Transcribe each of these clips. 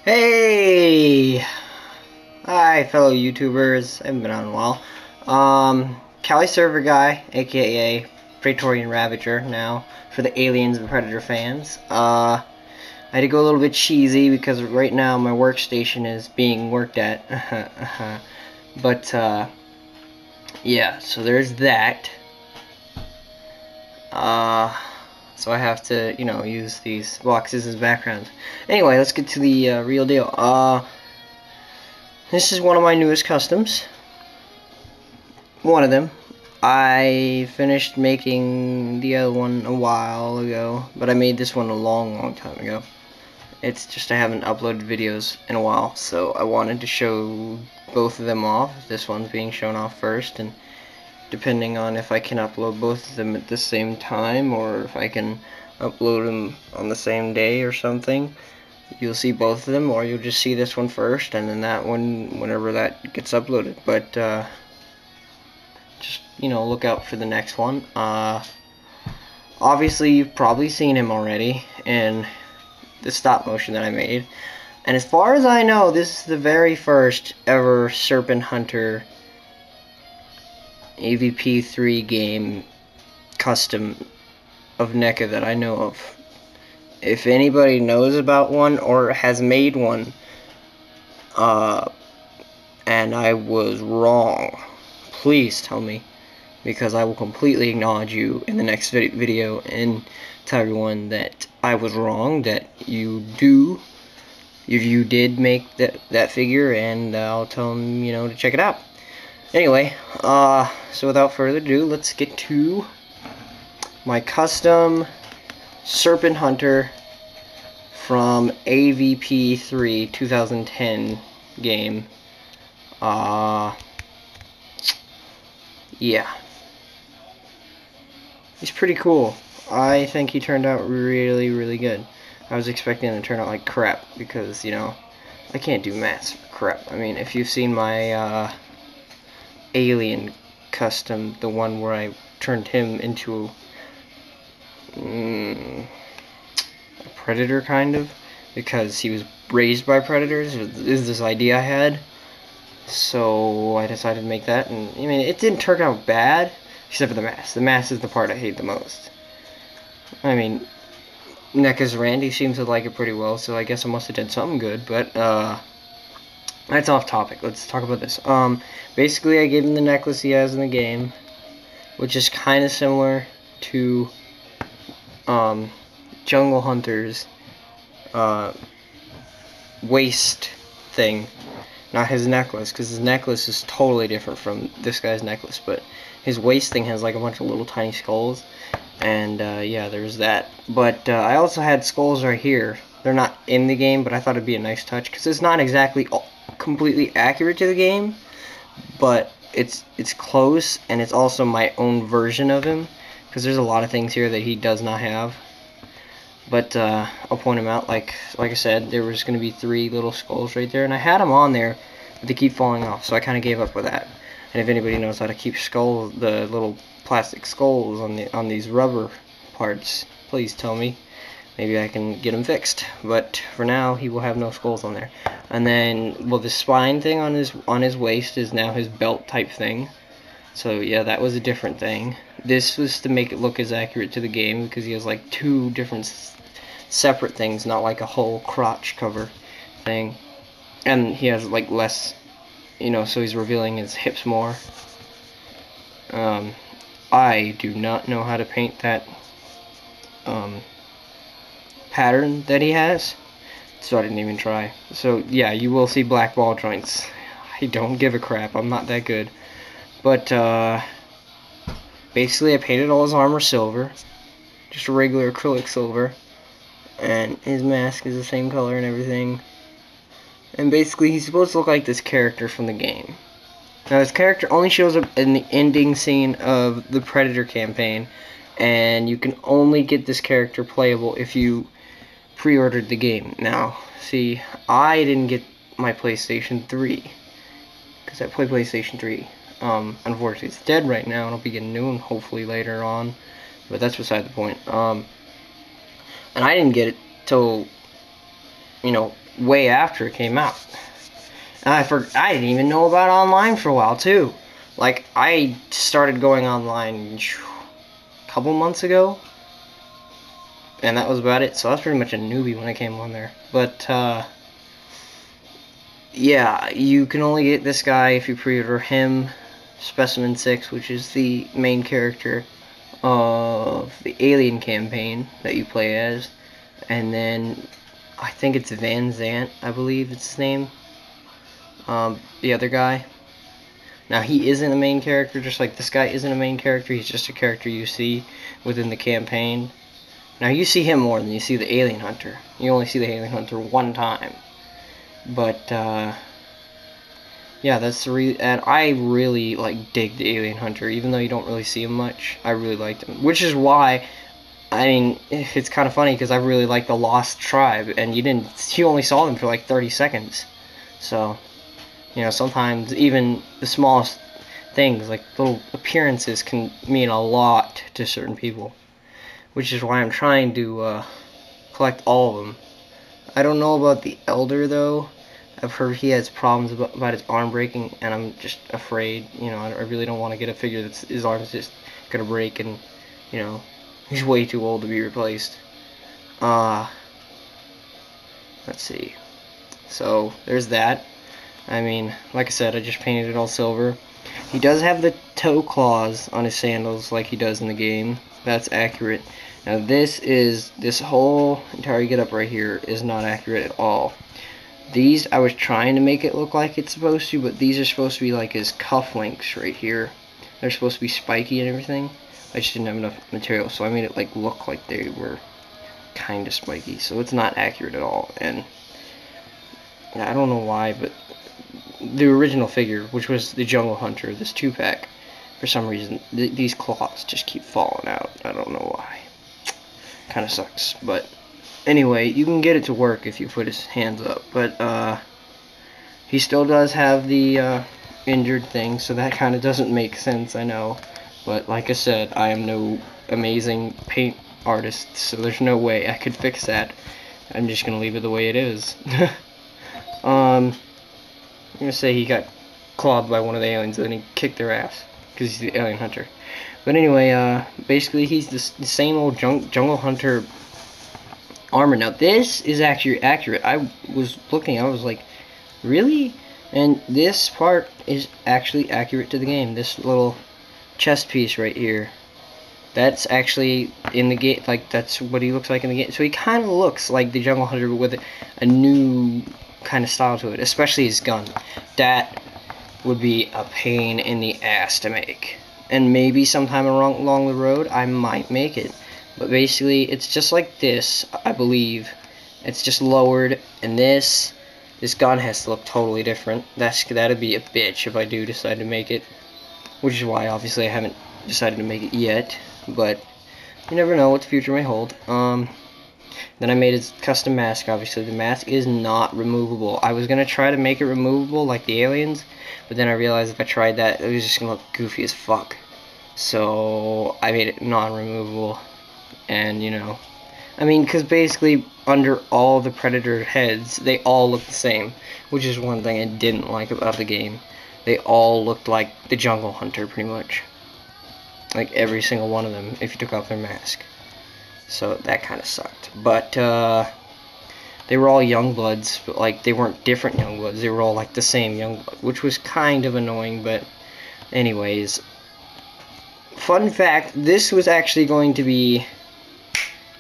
Hey! Hi, fellow YouTubers. I haven't been on in a while. Cali Server Guy, aka Praetorian Ravager, now, for the Aliens and Predator fans. I had to go a little bit cheesy because right now my workstation is being worked at. But, yeah, so there's that. So I have to, use these boxes as backgrounds. Anyway, let's get to the real deal. This is one of my newest customs. One of them. I finished making the other one a while ago, but I made this one a long time ago. It's just I haven't uploaded videos in a while, so I wanted to show both of them off. This one's being shown off first, and depending on if I can upload both of them at the same time or if I can upload them on the same day or something, you'll see both of them, or you'll just see this one first and then that one whenever that gets uploaded. But just look out for the next one. Obviously you've probably seen him already in the stop motion that I made, and as far as I know, this is the very first ever Serpent Hunter AVP 3 game custom of NECA that I know of. If anybody knows about one or has made one, and I was wrong, please tell me, because I will completely acknowledge you in the next video and tell everyone that I was wrong, that you did make that figure, and I'll tell them, to check it out. Anyway, so without further ado, let's get to my custom Serpent Hunter from AVP 3 2010 game. Yeah. He's pretty cool. I think he turned out really good. I was expecting him to turn out like crap because, I can't do maths for crap. I mean, if you've seen my, Alien custom, the one where I turned him into a predator, kind of, because he was raised by predators. Is this idea I had, so I decided to make that, and I mean, it didn't turn out bad, except for the mask. The mask is the part I hate the most. I mean, NECA's Randy seems to like it pretty well, so I guess I must have done something good, but that's off topic. Let's talk about this. Basically, I gave him the necklace he has in the game, which is kind of similar to Jungle Hunter's waist thing. Not his necklace, because his necklace is totally different from this guy's necklace, but his waist thing has like a bunch of little tiny skulls, and yeah, there's that. But I also had skulls right here. They're not in the game, but I thought it'd be a nice touch, because it's not exactly completely accurate to the game, but it's close, and it's also my own version of him, because there's a lot of things here that he does not have. But I'll point them out. Like I said, there was going to be 3 little skulls right there, and I had them on there, but they keep falling off, so I kind of gave up with that. And if anybody knows how to keep the little plastic skulls on these rubber parts, please tell me. Maybe I can get him fixed. But for now, he will have no skulls on there. And then, well, the spine thing on his waist is now his belt type thing. So yeah, that was a different thing. This was to make it look as accurate to the game, because he has like 2 different separate things, not like a whole crotch cover thing. And he has like less, so he's revealing his hips more. I do not know how to paint that pattern that he has, so I didn't even try. So yeah, you will see black ball joints. I don't give a crap, I'm not that good. But basically I painted all his armor silver, just a regular acrylic silver, and his mask is the same color and everything. And basically he's supposed to look like this character from the game. Now this character only shows up in the ending scene of the Predator campaign, and you can only get this character playable if you pre-ordered the game. Now, see, I didn't get my PlayStation 3, because I play PlayStation 3. Unfortunately, it's dead right now, and I'll be getting a new one hopefully later on, but that's beside the point. And I didn't get it till, way after it came out. And I didn't even know about online for a while too. Like, I started going online a couple months ago, and that was about it. So I was pretty much a newbie when I came on there. But yeah, you can only get this guy if you pre-order him, Specimen 6, which is the main character of the Alien campaign that you play as, and then I think it's Van Zant, I believe it's his name, the other guy. Now, he isn't a main character, just like this guy isn't a main character. He's just a character you see within the campaign. Now, you see him more than you see the Alien Hunter. You only see the Alien Hunter one time. But yeah, that's the reason. And I really like dig the Alien Hunter, even though you don't really see him much. I really liked him, which is why, I mean, it's kind of funny because I really like the Lost Tribe, and you only saw them for like 30 seconds. So, you know, sometimes even the smallest things, like little appearances, can mean a lot to certain people, which is why I'm trying to collect all of them. I don't know about the Elder though. I've heard he has problems about his arm breaking, and I'm just afraid, you know, I really don't want to get a figure that's his arm's just gonna break, and, you know, he's way too old to be replaced. Let's see. So, there's that. I mean, like I said, I just painted it all silver. He does have the toe claws on his sandals like he does in the game. That's accurate. Now this whole entire getup right here is not accurate at all. These, I was trying to make it look like it's supposed to, but these are supposed to be like his cufflinks right here. They're supposed to be spiky and everything. I just didn't have enough material, so I made it like look like they were kind of spiky. So it's not accurate at all, and I don't know why, but the original figure, which was the Jungle Hunter, this 2-pack, for some reason, these claws just keep falling out. I don't know why. Kind of sucks, but anyway, you can get it to work if you put his hands up, but he still does have the injured thing, so that kind of doesn't make sense, I know. But like I said, I am no amazing paint artist, so there's no way I could fix that. I'm just gonna leave it the way it is. I'm gonna say he got clawed by one of the aliens, and then he kicked their ass because he's the Alien Hunter. But anyway, basically he's the same old Jungle Hunter armor. Now this is actually accurate. I was looking, I was like, really? And this part is actually accurate to the game. This little chest piece right here, that's actually in the game. Like, that's what he looks like in the game. So he kind of looks like the Jungle Hunter, but with a new kind of style to it, especially his gun. That would be a pain in the ass to make, and maybe sometime along the road I might make it. But basically it's just like this, I believe. It's just lowered, and this gun has to look totally different. That'd be a bitch if I do decide to make it, which is why obviously I haven't decided to make it yet, but you never know what the future may hold. Then I made his custom mask. Obviously the mask is not removable. I was gonna try to make it removable like the aliens, but then I realized if I tried that, it was just gonna look goofy as fuck. So I made it non-removable. And, you know, I mean, because basically under all the Predator heads, they all look the same, which is one thing I didn't like about the game. They all looked like the Jungle Hunter, pretty much. Like, every single one of them, if you took off their mask. So that kind of sucked. But they were all Youngbloods, but like they weren't different Youngbloods. They were all like the same Youngblood, which was kind of annoying. But anyways, fun fact: this was actually going to be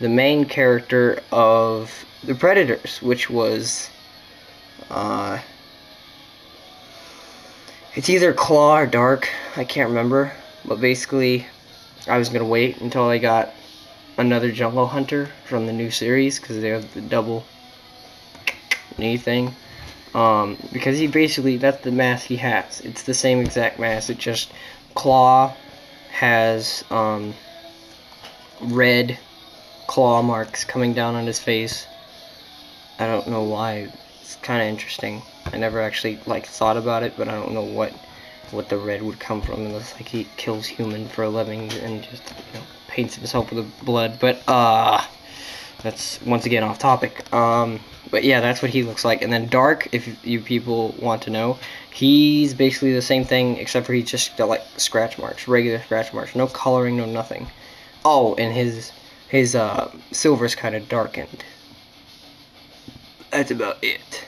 the main character of the Predators, which was it's either Claw or Dark. I can't remember. But basically, I was gonna wait until I got another Jungle Hunter from the new series, because they have the double knee thing, because he basically, that's the mask he has. It's the same exact mask. It just, Claw has red claw marks coming down on his face. I don't know why. It's kind of interesting. I never actually like thought about it, but I don't know what the red would come from. It looks like he kills human for a living and just, you know, paints himself with blood. But that's once again off topic. But But yeah, that's what he looks like. And then Dark, if you people want to know, he's basically the same thing, except for he's just got like scratch marks, regular scratch marks, no coloring, no nothing. Oh, and his silver's kind of darkened. That's about it.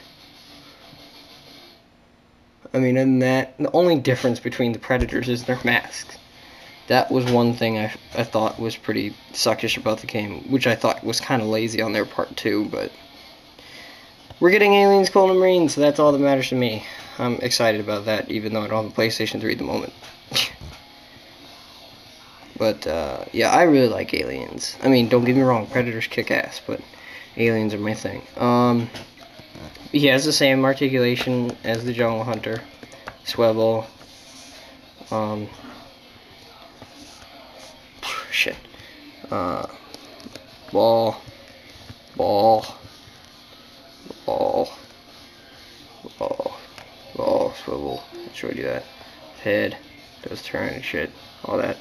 I mean, other than that, the only difference between the predators is their masks. That was one thing I thought was pretty suckish about the game, which I thought was kind of lazy on their part too, but we're getting Aliens Colonial Marines, so that's all that matters to me. I'm excited about that, even though I don't have a PlayStation 3 at the moment. But, yeah, I really like Aliens. I mean, don't get me wrong, Predators kick ass, but Aliens are my thing. He has the same articulation as the Jungle Hunter. Swivel. Shit. Ball. Ball. Ball. Ball. Ball. Swivel. I showed you that. Head. Does turn and shit. All that.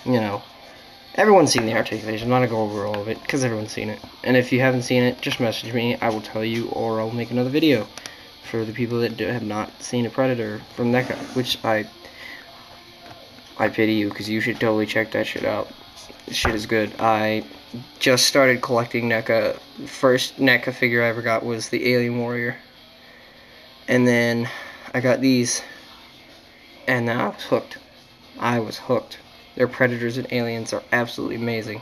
You know. Everyone's seen the articulation. I'm not gonna go over all of it, because everyone's seen it. And if you haven't seen it, just message me. I will tell you, or I'll make another video for the people that have not seen a Predator from NECA, which I pity you, because you should totally check that shit out. This shit is good. I just started collecting NECA. The first NECA figure I ever got was the Alien Warrior. And then I got these, and I was hooked. I was hooked. Their Predators and Aliens are absolutely amazing.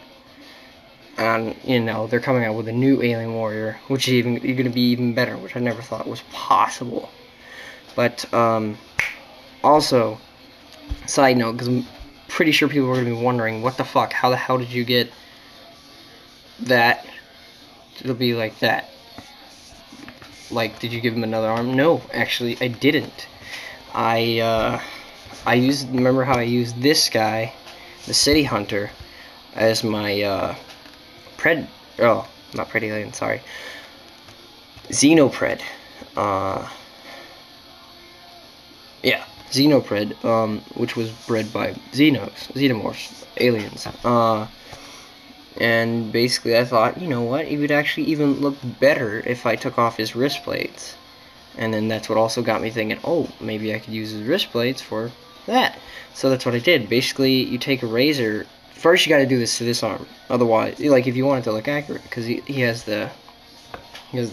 And, you know, they're coming out with a new Alien Warrior, which is going to be even better, which I never thought was possible. But, also, side note, because I'm pretty sure people are going to be wondering, what the fuck, how the hell did you get that? It'll be like that. Like, did you give him another arm? No, actually, I didn't. Remember how I used this guy, the City Hunter, as my, not Pred Alien, sorry. Xenopred. Yeah, Xenopred, which was bred by Xenomorphs, aliens. And basically I thought, you know what, it would actually even look better if I took off his wrist plates. And then that's what also got me thinking, oh, maybe I could use his wrist plates for that. So that's what I did. Basically, you take a razor. First, you got to do this to this arm. Otherwise, like if you want it to look accurate, because he has the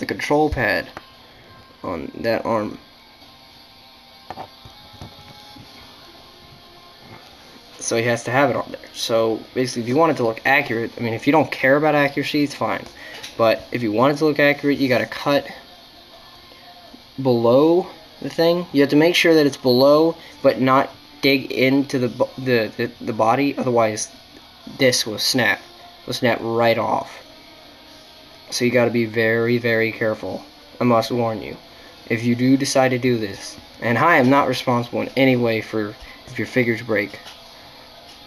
control pad on that arm. So he has to have it on there. So basically, if you want it to look accurate, I mean, if you don't care about accuracy, it's fine. But if you want it to look accurate, you got to cut below the thing. You have to make sure that it's below, but not dig into the body. Otherwise, this will snap. It'll snap right off. So you got to be very, very careful. I must warn you, if you do decide to do this, and I am not responsible in any way for if your figures break.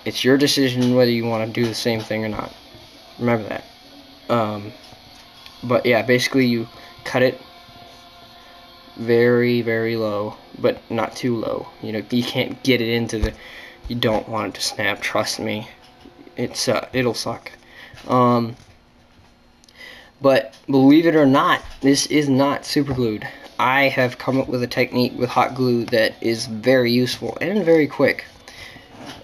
It's your decision whether you want to do the same thing or not. Remember that. But yeah, basically you cut it very, very low, but not too low. You know, you can't get it into the. You don't want it to snap. Trust me, it'll suck. But believe it or not, this is not super glued. I have come up with a technique with hot glue that is very useful and very quick.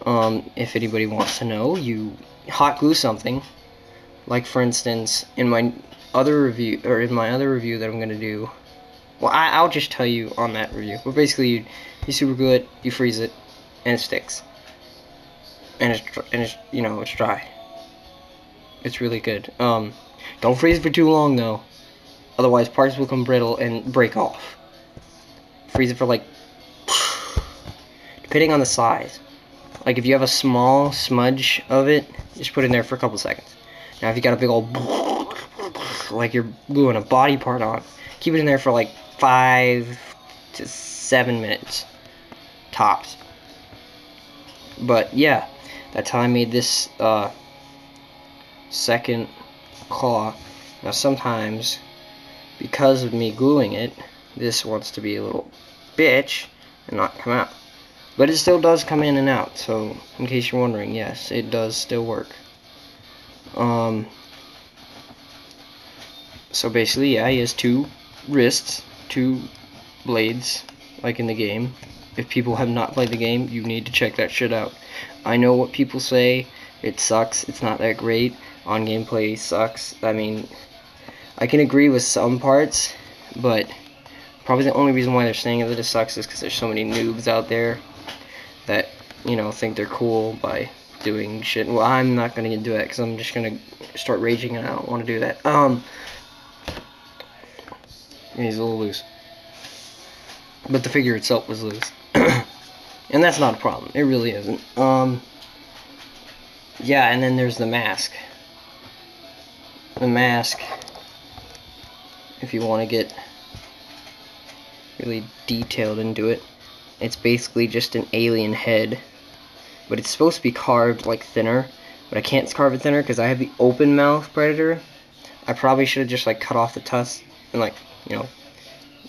If anybody wants to know, you hot glue something. Like for instance, in my other review that I'm gonna do. Well, I'll just tell you on that review. But basically, you super glue it, you freeze it, and it sticks. And it's you know, it's dry. It's really good. Don't freeze it for too long though, otherwise parts will become brittle and break off. Freeze it for like, depending on the size. Like if you have a small smudge of it, just put it in there for a couple seconds. Now if you got a big old, like you're gluing a body part on, keep it in there for like 5 to 7 minutes, tops. But yeah, that's how I made this second claw. Now sometimes, because of me gluing it, this wants to be a little bitch and not come out. But it still does come in and out, so in case you're wondering, yes, it does still work. So basically, yeah, he has 2 wrists, 2 blades, like in the game. If people have not played the game, you need to check that shit out. I know what people say, it sucks, it's not that great, on gameplay sucks. I mean, I can agree with some parts, but probably the only reason why they're saying that it sucks is because there's so many noobs out there that, you know, think they're cool by doing shit. Well, I'm not gonna do that because I'm just gonna start raging and I don't want to do that. He's a little loose, but the figure itself was loose, and that's not a problem. It really isn't. Yeah, and then there's the mask. The mask, if you want to get really detailed into it, it's basically just an alien head, but it's supposed to be carved like thinner, but I can't carve it thinner because I have the open mouth predator. I probably should have just like cut off the tusks and like, you know,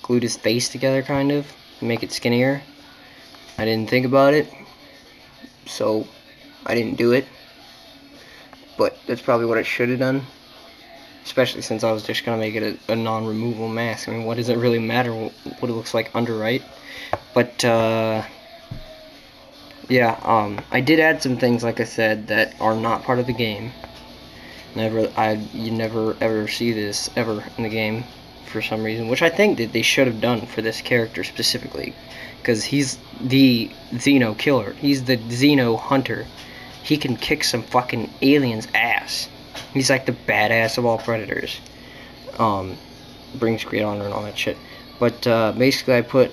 glued his face together kind of and make it skinnier. I didn't think about it, so I didn't do it, but that's probably what I should have done, especially since I was just gonna make it a non-removable mask. I mean, what does it really matter what it looks like under, right? But yeah, I did add some things, like I said, that are not part of the game. You never ever see this ever in the game for some reason, which I think that they should have done for this character specifically, because he's the Xeno killer. He's the Xeno hunter. He can kick some fucking alien's ass. He's like the badass of all predators. Brings great honor and all that shit. But basically, I put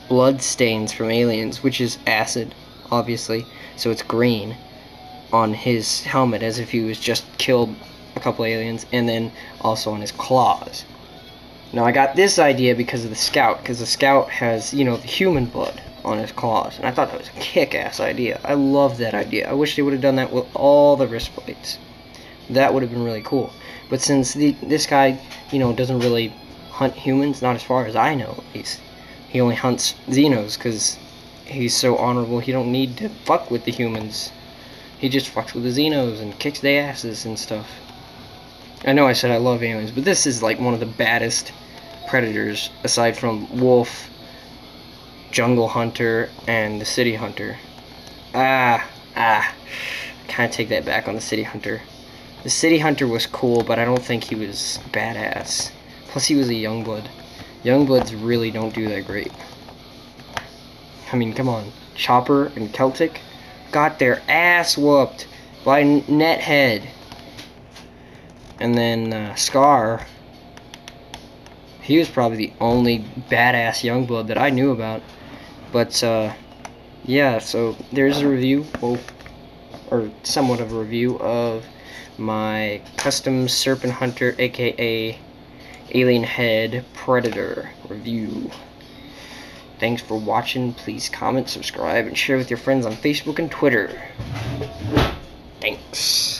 blood stains from aliens, which is acid, obviously, so it's green, on his helmet as if he was just killed a couple aliens, and then also on his claws. Now I got this idea because of the Scout, because the Scout has, you know, the human blood on his claws, and I thought that was a kick-ass idea. I love that idea. I wish they would have done that with all the wrist plates. That would have been really cool. But since this guy, you know, doesn't really hunt humans, not as far as I know at least, he only hunts Xenos because he's so honorable he don't need to fuck with the humans. He just fucks with the Xenos and kicks their asses and stuff. I know I said I love aliens, but this is like one of the baddest predators aside from Wolf, Jungle Hunter, and the City Hunter. Kind of take that back on the City Hunter. The City Hunter was cool, but I don't think he was badass. Plus he was a Youngblood. Youngbloods really don't do that great. I mean, come on. Chopper and Celtic got their ass whooped by Nethead. And then Scar, he was probably the only badass Youngblood that I knew about. But yeah, so there's a review, well, or somewhat of a review of my custom Serpent Hunter, aka Alien Head Predator review. Thanks for watching. Please comment, subscribe, and share with your friends on Facebook and Twitter. Thanks.